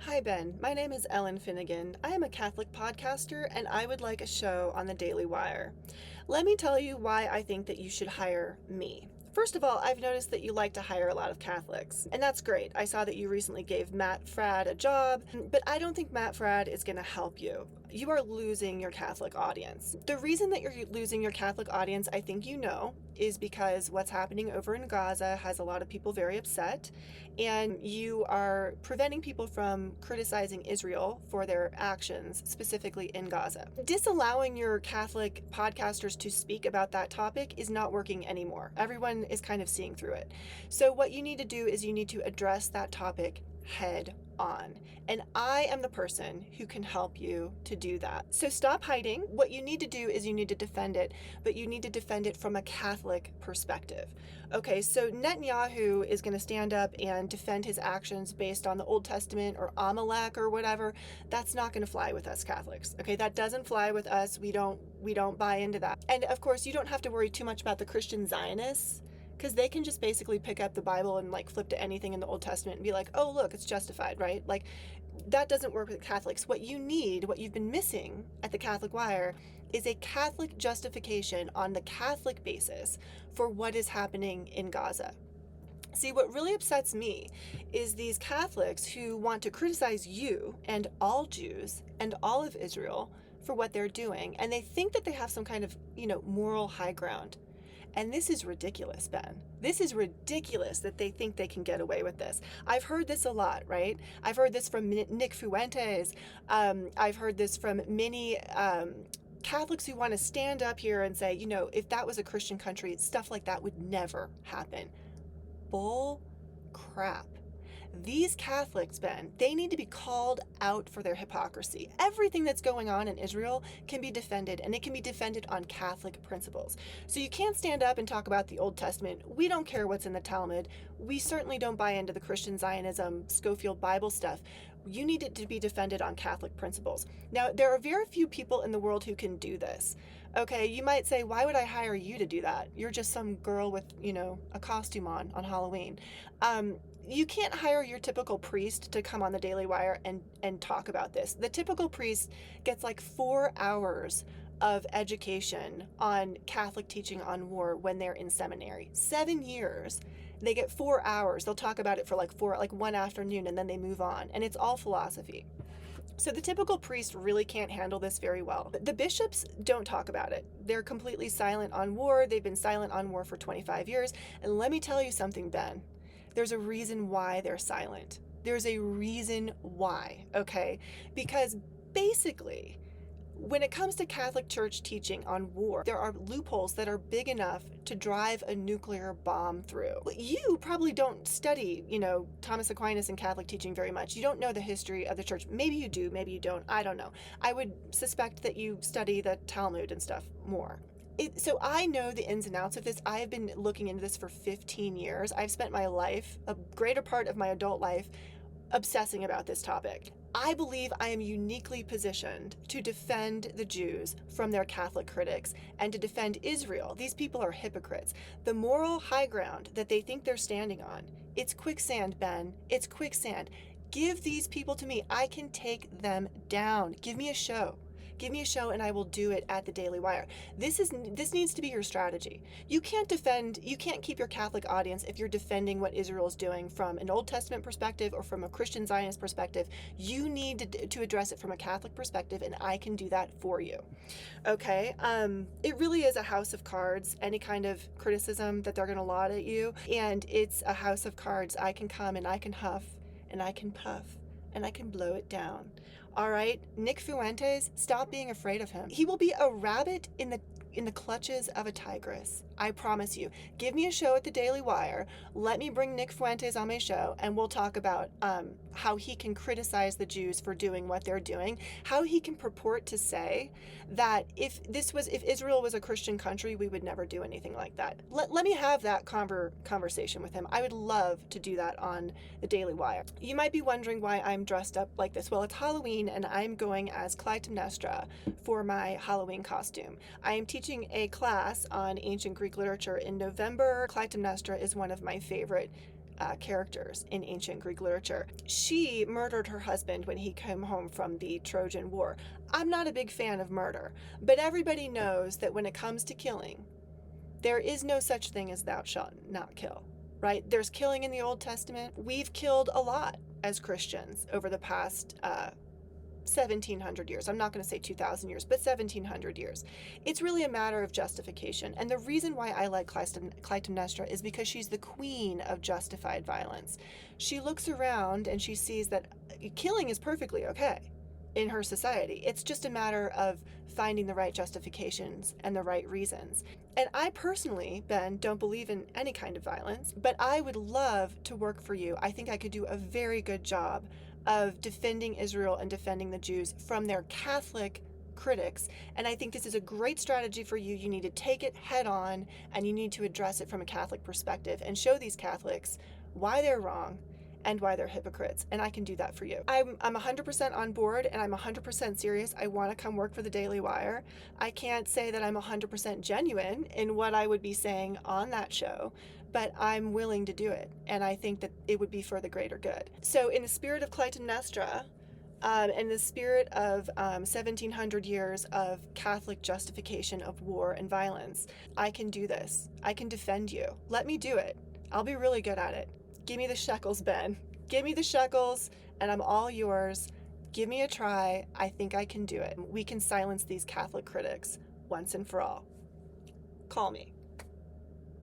Hi, Ben. My name is Ellen Finnegan. I am a Catholic podcaster and I would like a show on the Daily Wire. Let me tell you why I think that you should hire me. First of all, I've noticed that you like to hire a lot of Catholics, and that's great. I saw that you recently gave Matt Fradd a job, but I don't think Matt Fradd is going to help you. You are losing your Catholic audience. The reason that you're losing your Catholic audience, I think you know, is because what's happening over in Gaza has a lot of people very upset, and you are preventing people from criticizing Israel for their actions, specifically in Gaza. Disallowing your Catholic podcasters to speak about that topic is not working anymore. Everyone is kind of seeing through it. So what you need to do is you need to address that topic head on. And I am the person who can help you to do that. So stop hiding. What you need to do is you need to defend it, but you need to defend it from a Catholic perspective. Okay, so Netanyahu is going to stand up and defend his actions based on the Old Testament or Amalek or whatever. That's not going to fly with us Catholics. Okay, that doesn't fly with us. We don't buy into that. And of course, you don't have to worry too much about the Christian Zionists, because they can just basically pick up the Bible and like flip to anything in the Old Testament and be like, oh, look, it's justified, right? Like, that doesn't work with Catholics. What you need, what you've been missing at the Catholic Wire, is a Catholic justification on the Catholic basis for what is happening in Gaza. See, what really upsets me is these Catholics who want to criticize you and all Jews and all of Israel for what they're doing, and they think that they have some kind of, moral high ground. And this is ridiculous, Ben. This is ridiculous that they think they can get away with this. I've heard this a lot, right? I've heard this from Nick Fuentes. I've heard this from many Catholics who want to stand up here and say, if that was a Christian country, stuff like that would never happen. Bull crap. These Catholics, Ben, they need to be called out for their hypocrisy. Everything that's going on in Israel can be defended, and it can be defended on Catholic principles. So you can't stand up and talk about the Old Testament. We don't care what's in the Talmud. We certainly don't buy into the Christian Zionism, Schofield Bible stuff. You need it to be defended on Catholic principles. Now, there are very few people in the world who can do this. Okay, you might say, why would I hire you to do that? You're just some girl with, a costume on Halloween. You can't hire your typical priest to come on the Daily Wire and talk about this. The typical priest gets like 4 hours of education on Catholic teaching on war when they're in seminary. 7 years. They get 4 hours. They'll talk about it for like one afternoon, and then they move on. And it's all philosophy. So the typical priest really can't handle this very well. The bishops don't talk about it. They're completely silent on war. They've been silent on war for 25 years. And let me tell you something, Ben. There's a reason why they're silent. There's a reason why, okay? Because basically, when it comes to Catholic Church teaching on war, there are loopholes that are big enough to drive a nuclear bomb through. You probably don't study, Thomas Aquinas and Catholic teaching very much. You don't know the history of the church. Maybe you do, maybe you don't. I don't know. I would suspect that you study the Talmud and stuff more. So I know the ins and outs of this. I have been looking into this for 15 years. I've spent my life, a greater part of my adult life, obsessing about this topic. I believe I am uniquely positioned to defend the Jews from their Catholic critics and to defend Israel. These people are hypocrites. The moral high ground that they think they're standing on, it's quicksand, Ben. It's quicksand. Give these people to me. I can take them down. Give me a show. Give me a show and I will do it at the Daily Wire. This needs to be your strategy. You can't keep your Catholic audience if you're defending what Israel is doing from an Old Testament perspective or from a Christian Zionist perspective. You need to address it from a Catholic perspective, and I can do that for you. Okay? It really is a house of cards, any kind of criticism that they're going to laud at you, and it's a house of cards. I can come and I can huff and I can puff and I can blow it down. All right, Nick Fuentes, stop being afraid of him. He will be a rabbit in the clutches of a tigress. I promise you. Give me a show at the Daily Wire. Let me bring Nick Fuentes on my show, and we'll talk about how he can criticize the Jews for doing what they're doing, how he can purport to say that if Israel was a Christian country, we would never do anything like that. Let me have that conversation with him. I would love to do that on the Daily Wire. You might be wondering why I'm dressed up like this. Well, it's Halloween, and I'm going as Clytemnestra for my Halloween costume. I am teaching a class on ancient Greek literature in November. Clytemnestra is one of my favorite characters in ancient Greek literature. She murdered her husband when he came home from the Trojan War. I'm not a big fan of murder, but everybody knows that when it comes to killing, there is no such thing as thou shalt not kill, right? There's killing in the Old Testament. We've killed a lot as Christians over the past 1700 years. I'm not going to say 2000 years, but 1700 years. It's really a matter of justification. And the reason why I like Clytemnestra is because she's the queen of justified violence. She looks around and she sees that killing is perfectly okay in her society. It's just a matter of finding the right justifications and the right reasons. And I personally, Ben, don't believe in any kind of violence, but I would love to work for you. I think I could do a very good job of defending Israel and defending the Jews from their Catholic critics. And I think this is a great strategy for you. You need to take it head on and you need to address it from a Catholic perspective and show these Catholics why they're wrong and why they're hypocrites. And I can do that for you. I'm 100% on board and I'm 100% serious. I want to come work for the Daily Wire. I can't say that I'm 100% genuine in what I would be saying on that show, but I'm willing to do it. And I think that it would be for the greater good. So in the spirit of Clytemnestra, in the spirit of 1700 years of Catholic justification of war and violence, I can do this. I can defend you. Let me do it. I'll be really good at it. Give me the shekels, Ben. Give me the shekels, and I'm all yours. Give me a try. I think I can do it. We can silence these Catholic critics once and for all. Call me.